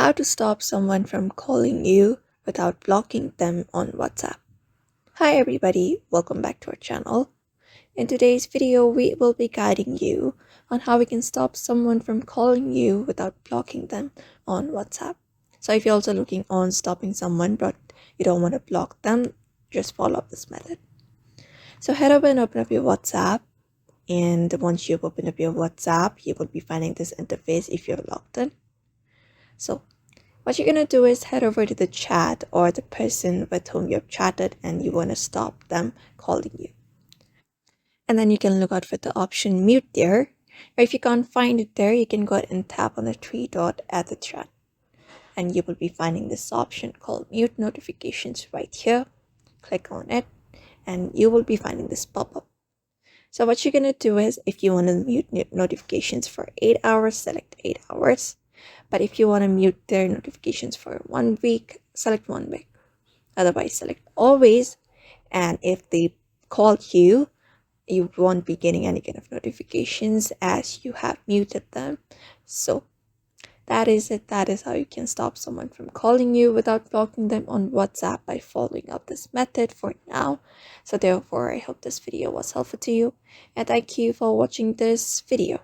How to stop someone from calling you without blocking them on WhatsApp. Hi everybody, welcome back to our channel. In today's video, we will be guiding you on how we can stop someone from calling you without blocking them on WhatsApp. So if you're also looking on stopping someone but you don't want to block them, just follow up this method. So head over and open up your WhatsApp. And once you've opened up your WhatsApp, you will be finding this interface if you're logged in. So what you're going to do is head over to the chat or the person with whom you've chatted and you want to stop them calling you. And then you can look out for the option mute there. Or if you can't find it there, you can go ahead and tap on the three dot at the chat. And you will be finding this option called mute notifications right here. Click on it and you will be finding this pop-up. So what you're going to do is if you want to mute notifications for 8 hours, select 8 hours. But if you want to mute their notifications for 1 week, select 1 week. Otherwise, select always. And if they call you, you won't be getting any kind of notifications as you have muted them. So that is it. That is how you can stop someone from calling you without blocking them on WhatsApp by following up this method for now. So therefore, I hope this video was helpful to you. And thank you for watching this video.